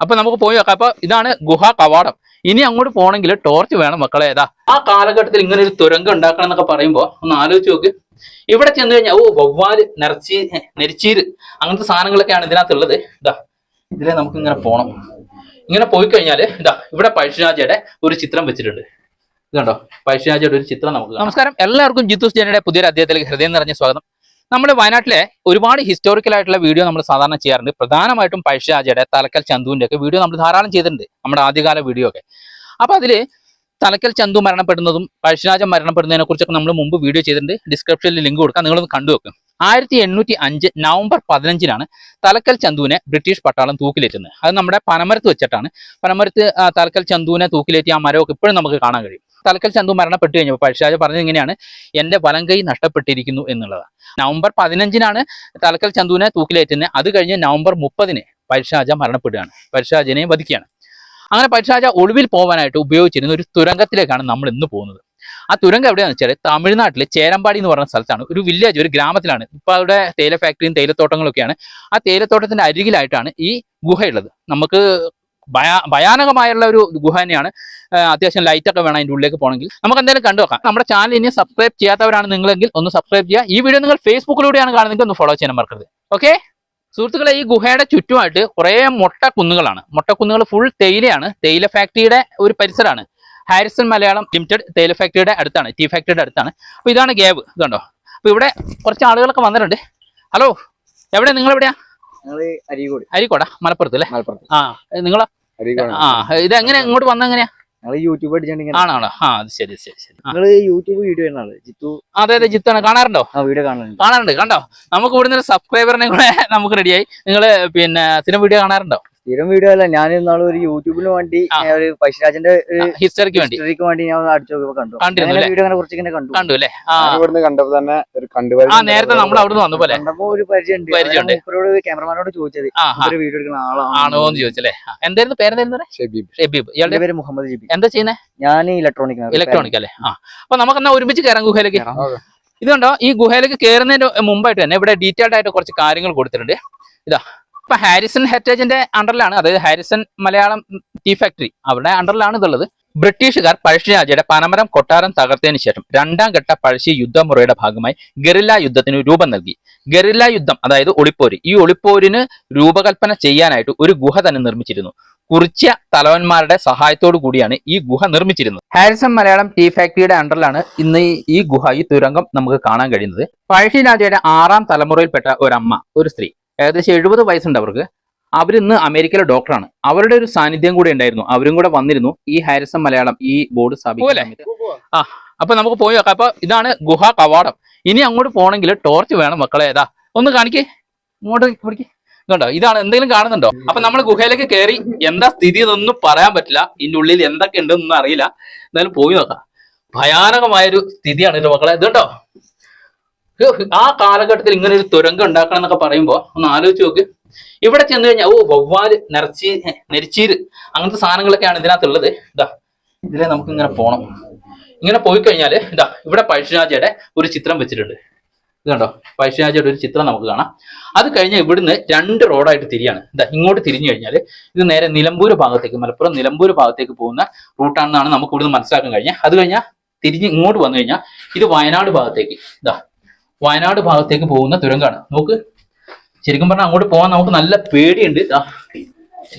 അപ്പൊ നമുക്ക് പോയി നോക്കാം. അപ്പൊ ഇതാണ് ഗുഹാ കവാടം. ഇനി അങ്ങോട്ട് പോകണമെങ്കിൽ ടോർച്ച് വേണം മക്കളെ. ഏതാ ആ കാലഘട്ടത്തിൽ ഇങ്ങനെ ഒരു തുരങ്കം ഉണ്ടാക്കണം എന്നൊക്കെ പറയുമ്പോ ഒന്ന് ആലോചിച്ച് നോക്ക്. ഇവിടെ ചെന്ന് കഴിഞ്ഞാൽ വവ്വാല് നെരിച്ചീര് അങ്ങനത്തെ സാധനങ്ങളൊക്കെയാണ് ഇതിനകത്തുള്ളത്. ഇതാ ഇതിലെ നമുക്ക് ഇങ്ങനെ പോണം. ഇങ്ങനെ പോയി കഴിഞ്ഞാല് ഇതാ ഇവിടെ പഴശ്ശിരാജയുടെ ഒരു ചിത്രം വെച്ചിട്ടുണ്ട്. ഇതുണ്ടോ, പഴശ്ശിരാജയുടെ ഒരു ചിത്രം നമുക്ക്. നമസ്കാരം, എല്ലാവർക്കും ജിത്തൂസ് ജനയുടെ പുതിയൊരു അധ്യായത്തിലേക്ക് ഹൃദയം നിറഞ്ഞ സ്വാഗതം. നമ്മുടെ വയനാട്ടിലെ ഒരുപാട് ഹിസ്റ്റോറിക്കൽ ആയിട്ടുള്ള വീഡിയോ നമ്മൾ സാധാരണ ചെയ്യാറുണ്ട്. പ്രധാനമായിട്ടും പഴശ്ശിരാജയുടെ, തലക്കൽ ചന്തുവിന്റെ ഒക്കെ വീഡിയോ നമ്മൾ ധാരാളം ചെയ്തിട്ടുണ്ട്, നമ്മുടെ ആദ്യകാല വീഡിയോ ഒക്കെ. അപ്പൊ അതില് തലക്കൽ ചന്തു മരണപ്പെടുന്നതും പഴശ്ശിരാജൻ മരണപ്പെടുന്നതിനെ കുറിച്ചൊക്കെ നമ്മൾ മുമ്പ് വീഡിയോ ചെയ്തിട്ടുണ്ട്. ഡിസ്ക്രിപ്ഷനിൽ ലിങ്ക് കൊടുക്കാം, നിങ്ങളൊന്ന് കണ്ടു വെക്കും. 1805 നവംബർ 15-നാണ് തലക്കൽ ചന്തുവിനെ ബ്രിട്ടീഷ് പട്ടാളം തൂക്കിലേറ്റുന്നത്. അത് നമ്മുടെ പനമരത്ത് വെച്ചിട്ടാണ്. പനമരത്ത് തലക്കൽ ചന്തുവിനെ തൂക്കിലേറ്റി ആ മരമൊക്കെ ഇപ്പോഴും നമുക്ക് കാണാൻ കഴിയും. തലക്കൽ ചന്തു മരണപ്പെട്ടു കഴിഞ്ഞപ്പോൾ പഴശ്ശിരാജ പറഞ്ഞത് ഇങ്ങനെയാണ്: എന്റെ വലം കൈ നഷ്ടപ്പെട്ടിരിക്കുന്നു എന്നുള്ളതാണ്. നവംബർ 15-നാണ് തലക്കൽ ചന്തുവിനെ തൂക്കിലേറ്റുന്നത്. അത് കഴിഞ്ഞ് നവംബർ 30-ന് പഴശ്ശിരാജ മരണപ്പെടുകയാണ്, പഴശ്ശിരാജനെ വധിക്കുകയാണ്. അങ്ങനെ പഴശ്ശിരാജ ഒളിവിൽ പോകാനായിട്ട് ഉപയോഗിച്ചിരുന്ന ഒരു തുരങ്കത്തിലേക്കാണ് നമ്മൾ ഇന്ന് പോകുന്നത്. ആ തുരങ്കം എവിടെയാണെന്ന് വെച്ചാൽ തമിഴ്നാട്ടിലെ ചേരമ്പാടി എന്ന് പറയുന്ന സ്ഥലത്താണ്. ഒരു വില്ലേജ്, ഒരു ഗ്രാമത്തിലാണ്. ഇപ്പൊ അവിടെ തേയില ഫാക്ടറിയും തേയിലത്തോട്ടങ്ങളൊക്കെയാണ്. ആ തേയിലത്തോട്ടത്തിന്റെ അരികിലായിട്ടാണ് ഈ ഗുഹയുള്ളത്. നമുക്ക് ഭയാനകമായുള്ള ഒരു ഗുഹ തന്നെയാണ്. അത്യാവശ്യം ലൈറ്റ് ഒക്കെ വേണം അതിൻ്റെ ഉള്ളിലേക്ക് പോകണമെങ്കിൽ. നമുക്ക് എന്തായാലും കണ്ടു നോക്കാം. നമ്മുടെ ചാനൽ ഇനി സബ്സ്ക്രൈബ് ചെയ്യാത്തവരാണ് നിങ്ങളെങ്കിൽ ഒന്ന് സബ്സ്ക്രൈബ് ചെയ്യുക. ഈ വീഡിയോ നിങ്ങൾ ഫേസ്ബുക്കിലൂടെയാണ് കാണുന്നതെങ്കിൽ ഒന്ന് ഫോളോ ചെയ്യാൻ മറക്കരുത്. ഓക്കെ സുഹൃത്തുക്കളെ, ഈ ഗുഹയുടെ ചുറ്റുമായിട്ട് കുറേ മൊട്ടക്കുന്നുകളാണ്. മൊട്ടക്കുന്നുകൾ ഫുൾ തേയിലയാണ്. തേയില ഫാക്ടറിയുടെ ഒരു പരിസരമാണ്. ഹാരിസൺ മലയാളം ലിമിറ്റഡ് തേയില ഫാക്ടറിയുടെ അടുത്താണ്, ടീ ഫാക്ടറിയുടെ അടുത്താണ്. അപ്പോൾ ഇതാണ് ഗ്യാബ്, ഇതുണ്ടോ. അപ്പോൾ ഇവിടെ കുറച്ച് ആളുകളൊക്കെ വന്നിട്ടുണ്ട്. ഹലോ, എവിടെ, നിങ്ങൾ എവിടെയാ? അരീക്കോടാ, മലപ്പുറത്ത് അല്ലേ? ആ, നിങ്ങളോ? ആ, ഇതെങ്ങനെ ഇങ്ങോട്ട് വന്നെങ്ങനെയാ? യൂട്യൂബ് ആണോ? ആ, അത് ശരി ശരി ശരി. YouTube video Jithu? അതെ അതെ, ജിത്താണ്. കാണാറുണ്ടോ? വീഡിയോ കാണാറുണ്ട്. കണ്ടോ, നമുക്ക് ഇവിടുന്ന് ഒരു സബ്സ്ക്രൈബറിനെ കൂടെ നമുക്ക് റെഡിയായി. നിങ്ങള് പിന്നെ സ്ഥിരം വീഡിയോ കാണാറുണ്ടോ? സ്ഥിരം വീഡിയോ അല്ല, ഞാൻ ഇന്നാള് ഒരു യൂട്യൂബിന് വേണ്ടി ഒരു പഴശ്ശിരാജന്റെ ഹിസ്റ്ററിക്ക് വേണ്ടി ഞാൻ അടിച്ചു കണ്ടു അല്ലേ? കണ്ടപ്പോ തന്നെ നേരത്തെ നമ്മൾ അവിടുന്ന് വന്ന പോലെ ഒരു പരിചയമുണ്ട്. ക്യാമറമാനോട് ചോദിച്ചത് വീഡിയോ എടുക്കുന്ന ആണോ എന്ന് ചോദിച്ചല്ലേ. എന്തായിരുന്നു പേരെന്തായിരുന്നു? ഷബീബ്. ഇയാളുടെ പേര് മുഹമ്മദ് ഷബീബ്. എന്താ ചെയ്യുന്നത്? ഞാൻ ഇലക്ട്രോണിക് അല്ലേ? ആ, അപ്പൊ നമുക്ക് എന്നാ ഒരുമിച്ച് കയറാം ഗുഹയിലേക്ക്. ഇതുണ്ടോ, ഈ ഗുഹയിലേക്ക് കയറുന്നതിന് മുമ്പായിട്ട് തന്നെ ഇവിടെ ഡീറ്റെയിൽഡ് ആയിട്ട് കുറച്ച് കാര്യങ്ങൾ കൊടുത്തിട്ടുണ്ട്. ഇതാ, ഇപ്പൊ ഹാരിസൺ ഹെറിറ്റേജിന്റെ അണ്ടറിലാണ്, അതായത് ഹാരിസൺ മലയാളം ടീ ഫാക്ടറി, അവരുടെ അണ്ടറിലാണ് ഇതുള്ളത്. ബ്രിട്ടീഷുകാർ പഴശ്ശിരാജയുടെ പനമരം കൊട്ടാരം തകർത്തതിനു ശേഷം രണ്ടാം ഘട്ട പഴശ്ശി യുദ്ധമുറയുടെ ഭാഗമായി ഗറില്ല യുദ്ധത്തിന് രൂപം നൽകി. ഗറില്ല യുദ്ധം അതായത് ഒളിപ്പോര്. ഈ ഒളിപ്പോരിന് രൂപകൽപ്പന ചെയ്യാനായിട്ട് ഒരു ഗുഹ തന്നെ നിർമ്മിച്ചിരുന്നു. കുറിച്യ തലവന്മാരുടെ സഹായത്തോടു കൂടിയാണ് ഈ ഗുഹ നിർമ്മിച്ചിരുന്നത്. ഹാരിസൺ മലയാളം ടീ ഫാക്ടറിയുടെ അണ്ടറിലാണ് ഇന്ന് ഈ ഗുഹ, ഈ തുരങ്കം നമുക്ക് കാണാൻ കഴിയുന്നത്. പഴശ്ശിരാജയുടെ 6ാം തലമുറയിൽപ്പെട്ട ഒരമ്മ, ഒരു സ്ത്രീ, ഏകദേശം 70 വയസ്സുണ്ട് അവർക്ക്. അവരിന്ന് അമേരിക്കയിലെ ഡോക്ടറാണ്. അവരുടെ ഒരു സാന്നിധ്യം കൂടെ ഉണ്ടായിരുന്നു. അവരും കൂടെ വന്നിരുന്നു ഈ ഹാരിസൺ മലയാളം ഈ ബോർഡ് സ്ഥാപിക്കാൻ. ആ, അപ്പൊ നമുക്ക് പോയി നോക്കാം. അപ്പൊ ഇതാണ് ഗുഹാ കവാടം. ഇനി അങ്ങോട്ട് പോകണമെങ്കിൽ ടോർച്ച് വേണം മക്കളെ. ഏതാ ഒന്ന് കാണിക്കേ, ഇങ്ങോട്ട് പിടിക്കേ. ഇതുണ്ടോ, ഇതാണ്. എന്തെങ്കിലും കാണുന്നുണ്ടോ? അപ്പൊ നമ്മൾ ഗുഹയിലേക്ക് കയറി. എന്താ സ്ഥിതി എന്നൊന്നും പറയാൻ പറ്റില്ല. ഇതിന്റെ ഉള്ളിൽ എന്തൊക്കെ ഉണ്ടെന്നൊന്നും അറിയില്ല. എന്തായാലും പോയി നോക്കാം. ഭയാനകമായൊരു സ്ഥിതിയാണ് ഇത് മക്കളെ. ഇതുണ്ടോ, ആ കാലഘട്ടത്തിൽ ഇങ്ങനെ ഒരു തുരങ്കം ഉണ്ടാക്കണം എന്നൊക്കെ പറയുമ്പോ ഒന്ന് ആലോചിച്ച് നോക്ക്. ഇവിടെ ചെന്ന് കഴിഞ്ഞാൽ വവ്വാല് നെരിച്ചീര് അങ്ങനത്തെ സാധനങ്ങളൊക്കെയാണ് ഇതിനകത്തുള്ളത്. ഇതാ ഇതിലെ നമുക്ക് ഇങ്ങനെ പോണം. ഇങ്ങനെ പോയി കഴിഞ്ഞാല് ഇതാ ഇവിടെ പഴശ്ശിരാജയുടെ ഒരു ചിത്രം വെച്ചിട്ടുണ്ട്. ഇത് കണ്ടോ, പഴശ്ശിരാജയുടെ ഒരു ചിത്രം നമുക്ക് കാണാം. അത് കഴിഞ്ഞാൽ ഇവിടുന്ന് 2 റോഡായിട്ട് തിരിയാണ്. ഇതാ ഇങ്ങോട്ട് തിരിഞ്ഞു കഴിഞ്ഞാൽ ഇത് നേരെ നിലമ്പൂർ ഭാഗത്തേക്ക്, മലപ്പുറം നിലമ്പൂർ ഭാഗത്തേക്ക് പോകുന്ന റൂട്ടാണെന്നാണ് നമുക്ക് ഇവിടുന്ന് മനസ്സിലാക്കാൻ കഴിഞ്ഞാൽ. അത് കഴിഞ്ഞാൽ തിരിഞ്ഞ് ഇങ്ങോട്ട് വന്നു കഴിഞ്ഞാൽ ഇത് വയനാട് ഭാഗത്തേക്ക്, ഇതാ വയനാട് ഭാഗത്തേക്ക് പോകുന്ന തുരങ്കാണ്. നോക്ക്, ശരിക്കും പറഞ്ഞാൽ അങ്ങോട്ട് പോകാൻ നമുക്ക് നല്ല പേടിയുണ്ട്.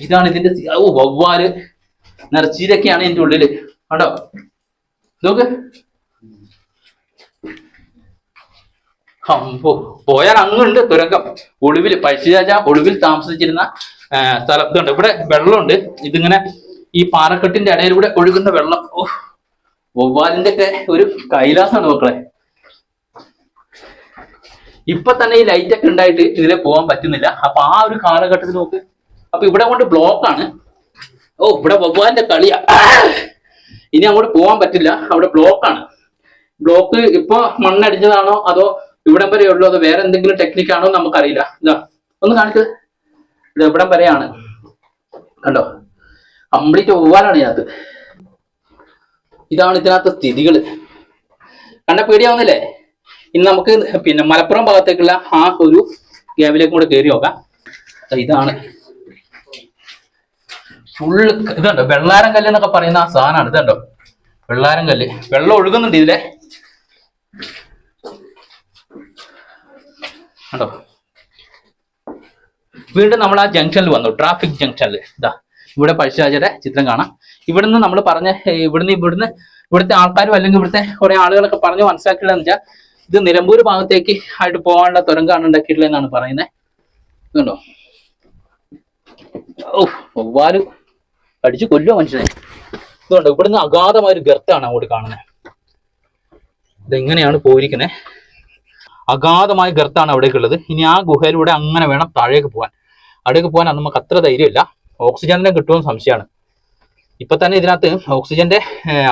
ഇതാണ് ഇതിന്റെ വവ്വാല് നിറച്ചീരൊക്കെയാണ് ഇതിന്റെ ഉള്ളില്. കണ്ടോ, നോക്ക്. പോയാൽ അങ്ങുണ്ട് തുരങ്കം. ഒളിവിൽ പഴശ്ശിരാജ ഒളിവിൽ താമസിച്ചിരുന്ന സ്ഥലം. ഇതുണ്ട്, ഇവിടെ വെള്ളമുണ്ട്. ഇതിങ്ങനെ ഈ പാറക്കെട്ടിന്റെ ഇടയിലൂടെ ഒഴുകുന്ന വെള്ളം. വവ്വാലിന്റെ ഒക്കെ ഒരു കൈലാസാണ് മക്കളെ. ഇപ്പൊ തന്നെ ഈ ലൈറ്റ് ഒക്കെ ഉണ്ടായിട്ട് ഇതിലെ പോകാൻ പറ്റുന്നില്ല. അപ്പൊ ആ ഒരു കാലഘട്ടത്തിൽ നോക്ക്. അപ്പൊ ഇവിടെ കൊണ്ട് ബ്ലോക്കാണ്. ഇവിടെ വവ്വാലിന്റെ കളിയാ. ഇനി അങ്ങോട്ട് പോകാൻ പറ്റില്ല, അവിടെ ബ്ലോക്കാണ്. ബ്ലോക്ക് ഇപ്പൊ മണ്ണടിഞ്ഞതാണോ അതോ ഇവിടം വരെ ഉള്ളൂ അതോ വേറെ എന്തെങ്കിലും ടെക്നിക്കാണോ നമുക്കറിയില്ല. ഇതാ ഒന്ന് കാണിക്ക്, ഇത് ഇവിടം വരെയാണ്. കണ്ടോ, കംപ്ലീറ്റ് വവ്വാലാണ് ഇതിനകത്ത്. ഇതാണ് ഇതിനകത്ത് സ്ഥിതികള്. കണ്ട പേടിയാവുന്നില്ലേ? ഇനി നമുക്ക് പിന്നെ മലപ്പുറം ഭാഗത്തേക്കുള്ള ആ ഒരു ഗ്യാബിലേക്കും കൂടെ കയറി നോക്കാം. ഇതാണ് ഫുള്ള് ഇതുണ്ടോ വെള്ളാരം കല്ല് എന്നൊക്കെ പറയുന്ന ആ സാധനമാണ്. ഇതുണ്ടോ വെള്ളാരം കല്ല്, വെള്ളം ഒഴുകുന്നുണ്ട് ഇതിലെ കണ്ടോ. വീണ്ടും നമ്മൾ ആ ജംഗ്ഷനിൽ വന്നു, ട്രാഫിക് ജംഗ്ഷനിൽ. ഇതാ ഇവിടെ പഴശ്ശിരാജയുടെ ചിത്രം കാണാം. ഇവിടുന്ന് നമ്മൾ പറഞ്ഞ ഇവിടുത്തെ ആൾക്കാരും അല്ലെങ്കിൽ ഇവിടുത്തെ കുറെ ആളുകളൊക്കെ പറഞ്ഞ് മനസ്സിലാക്കിയതെന്ന് വെച്ചാൽ ഇത് നിലമ്പൂർ ഭാഗത്തേക്ക് ആയിട്ട് പോകാനുള്ള തുരങ്കാണ് ഉണ്ടാക്കിയിട്ടുള്ളത് എന്നാണ് പറയുന്നത്. ഇതുണ്ടോ ഓ വവ്വാല് കടിച്ചു കൊല്ലുക മനുഷ്യനെ. ഇതുണ്ടോ ഇവിടുന്ന് അഗാധമായ ഒരു ഗർത്താണ് അങ്ങോട്ട് കാണുന്നത്. ഇതെങ്ങനെയാണ് പോയിരിക്കുന്നത്, അഗാധമായ ഗർത്താണ് അവിടേക്കുള്ളത്. ഇനി ആ ഗുഹയിലൂടെ അങ്ങനെ വേണം താഴേക്ക് പോകാൻ. അവിടേക്ക് പോകാൻ നമുക്ക് അത്ര ധൈര്യമില്ല, ഓക്സിജനെ കിട്ടുമെന്ന് സംശയമാണ്. ഇപ്പൊ തന്നെ ഇതിനകത്ത് ഓക്സിജന്റെ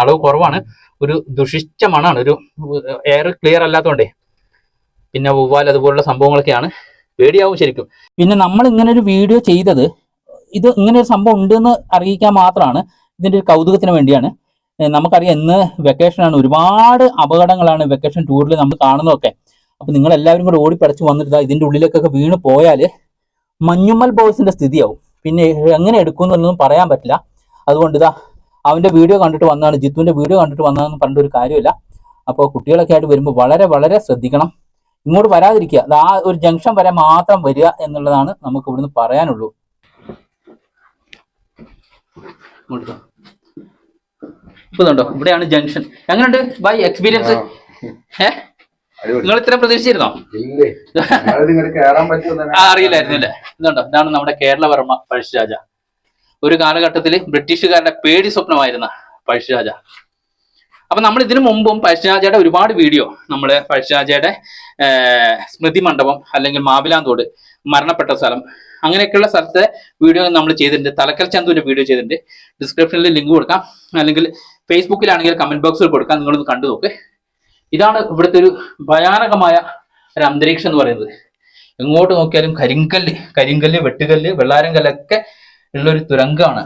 അളവ് കുറവാണ്, ഒരു ദുഷിച്ച മണാണ്, ഒരു എയർ ക്ലിയർ അല്ലാത്തതുകൊണ്ടേ. പിന്നെ വവ്വാൽ അതുപോലുള്ള സംഭവങ്ങളൊക്കെയാണ്, പേടിയാവും ശരിക്കും. പിന്നെ നമ്മൾ ഇങ്ങനെ ഒരു വീഡിയോ ചെയ്തത് ഇത് ഇങ്ങനെ ഒരു സംഭവം ഉണ്ടെന്ന് അറിയിക്കാൻ മാത്രമാണ്, ഇതിന്റെ ഒരു കൗതുകത്തിന് വേണ്ടിയാണ്. നമുക്കറിയാം ഇന്ന് വെക്കേഷനാണ്, ഒരുപാട് അപകടങ്ങളാണ് വെക്കേഷൻ ടൂറിൽ നമ്മൾ കാണുന്നതൊക്കെ. അപ്പൊ നിങ്ങൾ എല്ലാവരും കൂടെ ഓടിപ്പടച്ച് വന്നിട്ട് ഇതിന്റെ ഉള്ളിലേക്കൊക്കെ വീണ് പോയാൽ മഞ്ഞുമ്മൽ ബോയ്സിന്റെ സ്ഥിതിയാവും. പിന്നെ എങ്ങനെ എടുക്കുമെന്നൊന്നും പറയാൻ പറ്റില്ല. അതുകൊണ്ട് ഇതാ അവന്റെ വീഡിയോ കണ്ടിട്ട് വന്നതാണ്, ജിത്തുവിന്റെ വീഡിയോ കണ്ടിട്ട് വന്നതെന്ന് പറഞ്ഞിട്ട് ഒരു കാര്യമില്ല. അപ്പോൾ കുട്ടികളൊക്കെ ആയിട്ട് വരുമ്പോൾ വളരെ വളരെ ശ്രദ്ധിക്കണം, ഇങ്ങോട്ട് വരാതിരിക്കുക. അത് ആ ഒരു ജംഗ്ഷൻ വരെ മാത്രം വരിക എന്നുള്ളതാണ് നമുക്ക് ഇവിടുന്ന് പറയാനുള്ളൂ. ഇപ്പോ ഇവിടെയാണ് ജംഗ്ഷൻ. എങ്ങനെയുണ്ട് ബൈ എക്സ്പീരിയൻസ്? നിങ്ങൾ ഇത്ര പ്രതീക്ഷിച്ചിരുന്നോ? അറിയില്ലായിരുന്നു അല്ലേ? ഇതുണ്ടോ, ഇതാണ് നമ്മുടെ കേരളവർമ്മ പഴശ്ശിരാജ. ഒരു കാലഘട്ടത്തിൽ ബ്രിട്ടീഷുകാരുടെ പേടി സ്വപ്നമായിരുന്ന പഴശ്ശിരാജ. അപ്പൊ നമ്മൾ ഇതിനു മുമ്പും പഴശ്ശിരാജയുടെ ഒരുപാട് വീഡിയോ, നമ്മള് പഴശ്ശിരാജയുടെ സ്മൃതി മണ്ഡപം അല്ലെങ്കിൽ മാവിലാന്തോട്, മരണപ്പെട്ട സ്ഥലം, അങ്ങനെയൊക്കെയുള്ള സ്ഥലത്തെ വീഡിയോ നമ്മൾ ചെയ്തിട്ടുണ്ട്. തലക്കൽ ചന്തുവിന്റെ വീഡിയോ ചെയ്തിട്ടുണ്ട്. ഡിസ്ക്രിപ്ഷനിൽ ലിങ്ക് കൊടുക്കാം, അല്ലെങ്കിൽ ഫേസ്ബുക്കിലാണെങ്കിൽ കമന്റ് ബോക്സിൽ കൊടുക്കാം, നിങ്ങളൊന്ന് കണ്ടു നോക്ക്. ഇതാണ് ഇവിടുത്തെ ഒരു ഭയാനകമായ ഒരു അന്തരീക്ഷം എന്ന് പറയുന്നത്. എങ്ങോട്ട് നോക്കിയാലും കരിങ്കല്ല്, വെട്ടുകല്ല്, വെള്ളാരം കല്ലൊക്കെ ഉള്ളൊരു തുരങ്കമാണ്.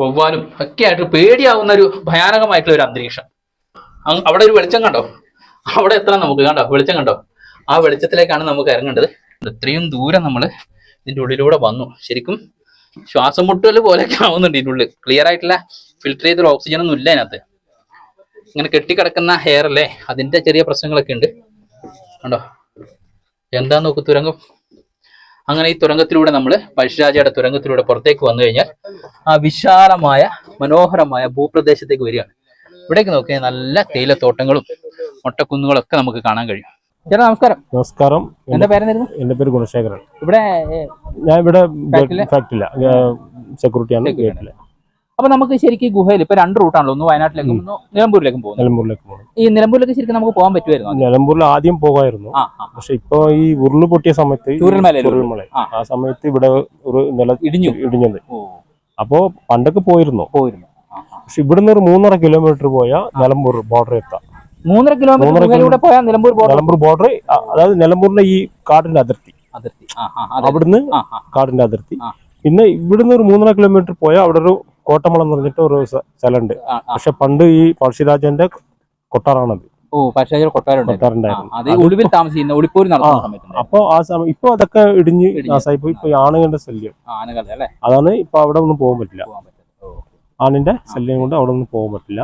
വവ്വാലും ഒക്കെ ആയിട്ട് പേടിയാവുന്ന ഒരു ഭയാനകമായിട്ടുള്ള ഒരു അന്തരീക്ഷം. അവിടെ ഒരു വെളിച്ചം കണ്ടോ, അവിടെ എത്തണം നമുക്ക്. കണ്ടോ വെളിച്ചം കണ്ടോ, ആ വെളിച്ചത്തിലേക്കാണ് നമുക്ക് ഇറങ്ങേണ്ടത്. ഇത്രയും ദൂരം നമ്മൾ ഇതിൻ്റെ ഉള്ളിലൂടെ വന്നു. ശരിക്കും ശ്വാസം മുട്ടൽ പോലെയൊക്കെ ആവുന്നുണ്ട് ഇതിൻ്റെ ഉള്ളിൽ. ക്ലിയർ ആയിട്ടുള്ള ഫിൽറ്റർ ചെയ്തൊരു ഓക്സിജൻ ഒന്നും ഇല്ല അതിനകത്ത്. ഇങ്ങനെ കെട്ടിക്കിടക്കുന്ന ഹെയർ അല്ലേ, അതിന്റെ ചെറിയ പ്രശ്നങ്ങളൊക്കെ ഉണ്ട്. കണ്ടോ എന്താ നോക്ക് തുരങ്കം. അങ്ങനെ ഈ തുരങ്കത്തിലൂടെ നമ്മൾ പഴശ്ശിരാജയുടെ തുരങ്കത്തിലൂടെ പുറത്തേക്ക് വന്നു കഴിഞ്ഞാൽ ആ വിശാലമായ മനോഹരമായ ഭൂപ്രദേശത്തേക്ക് വരികയാണ്. ഇവിടേക്ക് നോക്കിയാൽ നല്ല തേയിലത്തോട്ടങ്ങളും മൊട്ടക്കുന്നുകളും ഒക്കെ നമുക്ക് കാണാൻ കഴിയും. ചേട്ടാ നമസ്കാരം. നമസ്കാരം. എന്റെ പേരെന്തായിരുന്നു? എന്റെ പേര് ഗുണശേഖരൻ. ഇവിടെ ഞാൻ ഇവിടെ ഫാക്ടറിയില്ല, സെക്യൂരിറ്റിയാണ്. അപ്പൊ നമുക്ക് ശരിക്കും ഗുഹയിൽ ഇപ്പൊ രണ്ട് റൂട്ടാണല്ലോ, ഒന്ന് വയനാട്ടിലേക്കും ഒന്ന് നിലമ്പൂരിലേക്കും പോകും. ഈ നിലമ്പൂരിലേക്ക് ശരിക്കും നമുക്ക് പോകാൻ പറ്റുമായിരുന്നു? നിലമ്പൂരിൽ ആദ്യം പോകായിരുന്നു, പക്ഷെ ഇപ്പൊ ഈ ഉരുള് പൊട്ടിയ സമയത്ത് ചൂരൽമല ആ സമയത്ത് ഇവിടെ ഒരു ഇടിഞ്ഞത്. അപ്പൊ പണ്ടൊക്കെ പോയിരുന്നു. പക്ഷെ ഇവിടുന്ന് ഒരു 3.5 കിലോമീറ്റർ പോയാൽ നിലമ്പൂർ ബോർഡർ എത്താം. 3.5 കിലോമീറ്റർ പോയാൽ നിലമ്പൂർ ബോർഡർ, അതായത് നിലമ്പൂരിന്റെ ഈ കാടിന്റെ അതിർത്തി, അവിടുന്ന് കാടിന്റെ അതിർത്തി. പിന്നെ ഇവിടുന്ന് ഒരു 3.5 കിലോമീറ്റർ പോയാൽ അവിടെ ഒരു കോട്ടമളം എന്ന് പറഞ്ഞിട്ട് ഒരു സ്ഥലമുണ്ട്. പക്ഷെ പണ്ട് ഈ പഴശ്ശിരാജന്റെ കൊട്ടാറാണത്. അപ്പൊ ആ സമയം ഇപ്പൊ അതൊക്കെ ഇടിഞ്ഞ് നാശായിപ്പോ. ഇപ്പൊ ആണുങ്ങളുടെ ശല്യം, അതാണ് ഇപ്പൊ അവിടെ ഒന്നും പോകാൻ പറ്റില്ല. ആണിന്റെ ശല്യം കൊണ്ട് അവിടെ ഒന്നും പോകാൻ പറ്റില്ല.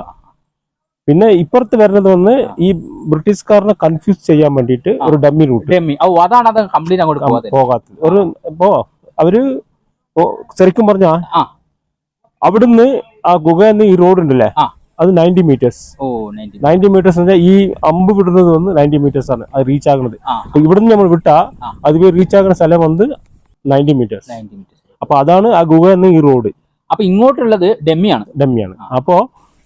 പിന്നെ ഇപ്പുറത്ത് വരുന്നത് വന്ന് ഈ ബ്രിട്ടീഷുകാരനെ കൺഫ്യൂസ് ചെയ്യാൻ വേണ്ടിട്ട് ഒരു ഡമ്മി റൂട്ട്, പോകാത്തത് ഒരു. ഇപ്പോ അവര് ശരിക്കും പറഞ്ഞ അവിടുന്ന് ആ ഗുഹന്ന് ഈ റോഡ് ഉണ്ടല്ലേ, അത് 90 മീറ്റേഴ്സ്. 90 മീറ്റേഴ്സ് ഈ അമ്പ് വിടുന്നത് വന്ന് 90 മീറ്റേഴ്സ് ആണ് അത് റീച്ച് ആകുന്നത്. അപ്പൊ ഇവിടുന്ന് നമ്മൾ വിട്ടാ അത് റീച്ച് ആകുന്ന സ്ഥലം വന്ന് 90 മീറ്റേഴ്സ്. അപ്പൊ അതാണ് ആ ഗുഹ എന്ന് ഈ റോഡ്. അപ്പൊ ഇങ്ങോട്ടുള്ളത് ഡമ്മിയാണ്. അപ്പോ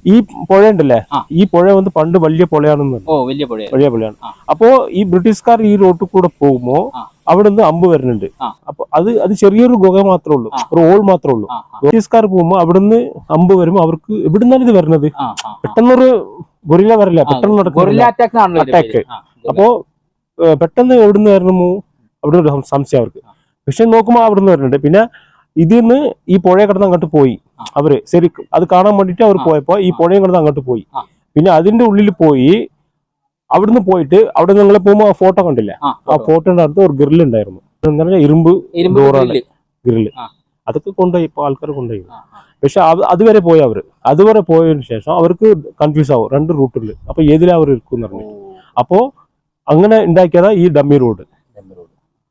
ഈ പുഴ ഉണ്ടല്ലേ, ഈ പുഴ വന്ന് പണ്ട് വലിയ പുഴയാണെന്ന്, വലിയ പുഴയാണ്. അപ്പോ ഈ ബ്രിട്ടീഷുകാർ ഈ റോഡിൽ കൂടെ പോകുമ്പോ അവിടുന്ന് അമ്പ് വരുന്നുണ്ട്. അപ്പൊ അത് ചെറിയൊരു ഗുഹ മാത്രമേ ഉള്ളൂ, ഒരു ഹോൾ മാത്രമേ ഉള്ളൂ. ബ്രിട്ടീഷുകാർ പോകുമ്പോ അവിടുന്ന് അമ്പ് വരുമ്പോ അവർക്ക് എവിടുന്നാണ് ഇത് വരുന്നത്? പെട്ടെന്നൊരു ഗൊറില്ല വരില്ല, പെട്ടെന്ന് അറ്റാക്ക്. അപ്പോ പെട്ടെന്ന് എവിടുന്ന് വരണമോ അവിടെ ഒരു സംശയം അവർക്ക്. പക്ഷെ നോക്കുമ്പോ അവിടുന്ന് വരുന്നുണ്ട്. പിന്നെ ഇതിന്ന് ഈ പുഴ കിടന്ന് അങ്ങോട്ട് പോയി അവര്, ശരിക്കും അത് കാണാൻ വേണ്ടിട്ട് അവർ പോയപ്പോ ഈ പുഴയും കിടന്ന് അങ്ങോട്ട് പോയി. പിന്നെ അതിന്റെ ഉള്ളിൽ പോയി അവിടുന്ന് പോയിട്ട് അവിടെ നിങ്ങൾ പോകുമ്പോ ആ ഫോട്ടോ കണ്ടില്ലേ, ആ ഫോട്ടോന്റെ അടുത്ത് ഒരു ഗ്രില്ല് ഉണ്ടായിരുന്നു. ഇരുമ്പ് ഡോറാണ് ഗ്രില്ല്. അതൊക്കെ കൊണ്ടുപോയി ഇപ്പൊ ആൾക്കാർ കൊണ്ടുപോയി. പക്ഷെ അതുവരെ പോയി അതുവരെ പോയതിനു ശേഷം അവർക്ക് കൺഫ്യൂസ് ആവും 2 റൂട്ടിൽ. അപ്പൊ ഏതിലാ അവർ ഇരിക്കും പറഞ്ഞു. അപ്പോ അങ്ങനെ ഉണ്ടാക്കിയതാ ഈ ഡമ്മി റോഡ്.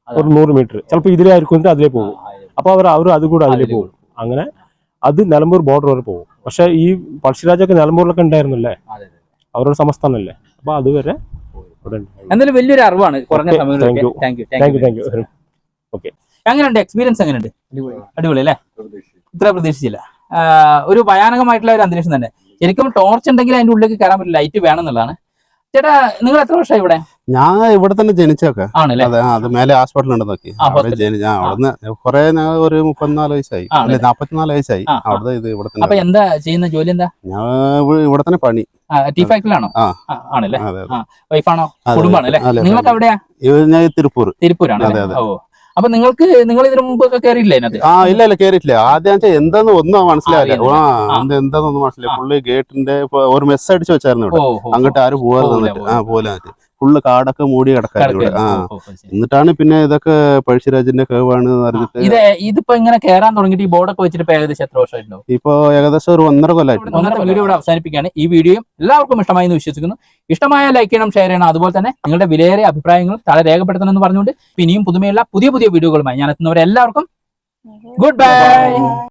ഒരു 100 മീറ്റർ ചിലപ്പോൾ ഇതിലായിരിക്കും, അതിലേ പോകും. അപ്പൊ അവർ അത് കൂടെ അതിലേ പോകും. അങ്ങനെ അത് നിലമ്പൂർ ബോർഡർ വരെ പോകും. പക്ഷെ ഈ പഴശ്ശിരാജൊക്കെ നിലമ്പൂരിലൊക്കെ ഉണ്ടായിരുന്നല്ലേ, അവരുടെ സംസ്ഥാനമല്ലേ. അപ്പൊ അതുവരെ എന്തായാലും വലിയൊരു അറിവാണ്. കുറഞ്ഞ സമയം. ഓക്കെ. എങ്ങനെയുണ്ട് എക്സ്പീരിയൻസ്? എങ്ങനെയുണ്ട്? അടിപൊളി അല്ലേ? ഇത്ര പ്രതീക്ഷിച്ചില്ല. ഒരു ഭയാനകമായിട്ടുള്ള ഒരു അന്തരീക്ഷം തന്നെ. ശരിക്കും ടോർച്ച് ഉണ്ടെങ്കിൽ അതിന്റെ ഉള്ളിലേക്ക് കയറാൻ പറ്റില്ല, ലൈറ്റ് വേണം എന്നുള്ളതാണ്. ചേട്ടാ, നിങ്ങൾ എത്ര വർഷമായി ഇവിടെ? ഞാൻ ഇവിടെ തന്നെ ജനിച്ചൊക്കെ. ആണല്ലേ? അത് മേലെ ഹോസ്പിറ്റൽ ഉണ്ട് നോക്കി. അവിടുന്ന് കുറെ ഒരു 34 വയസ്സായി, 44 വയസ്സായി. അവിടെ ഇത് ഇവിടെ തന്നെ. അപ്പൊ എന്താ ചെയ്യുന്ന ജോലി? എന്താ? ഞാൻ ഇവിടെ തന്നെ പണി. ടീ ഫാക്ടറിയിലാണോ? ആണല്ലേ? വൈഫാണോ? കുടുംബാണ് അല്ലേ? നിങ്ങൾക്ക് എവിടെയാ? ഞാൻ തിരുപ്പൂരാണ്. ഓ, അപ്പൊ നിങ്ങൾ ഇതിനു മുമ്പ് കയറിയില്ലേ അതിനകത്ത്? ഇല്ല കേറിയിട്ടില്ല. ആദ്യം എന്താന്ന് ഒന്നും മനസ്സിലായില്ല. എന്താന്നൊന്നും മനസ്സിലായി. പുള്ളി ഗേറ്റിന്റെ ഒരു മെസ്സ് അടിച്ചു വെച്ചായിരുന്നു ഇവിടെ. അങ്ങോട്ട് ആരും പോകാൻ ഫുള്ള് കാടൊക്കെ മൂടി കിടക്കായിരുന്നു ഇവിടെ. എന്നിട്ടാണ് പിന്നെ ഇതൊക്കെ പഴശ്ശിരാജന്റെ കേവാണ് പറഞ്ഞിട്ട് ഇതിപ്പോ ഇങ്ങനെ കയറാൻ തുടങ്ങിയിട്ട് ഈ ബോർഡൊക്കെ വെച്ചിട്ട് ഏകദേശം എത്ര വർഷമായിട്ടുണ്ടോ? ഇപ്പൊ ഏകദേശം ഒരു 1.5 കൊല്ലമായിട്ട്. വീഡിയോ ഇവിടെ അവസാനിപ്പിക്കുകയാണ്. ഈ വീഡിയോയും എല്ലാവർക്കും ഇഷ്ടമായി എന്ന് വിശ്വസിക്കുന്നു. ഇഷ്ടമായ ലൈക്ക് ചെയ്യണം, ഷെയർ ചെയ്യണം. അതുപോലെ തന്നെ നിങ്ങളുടെ വിലയേറിയ അഭിപ്രായങ്ങളും താഴെ രേഖപ്പെടുത്തണമെന്ന് പറഞ്ഞുകൊണ്ട് ഇനിയും പുതുമയുള്ള പുതിയ വീഡിയോകളുമായി ഞാൻ എത്തുന്നവരെ എല്ലാവർക്കും ഗുഡ് ബൈ.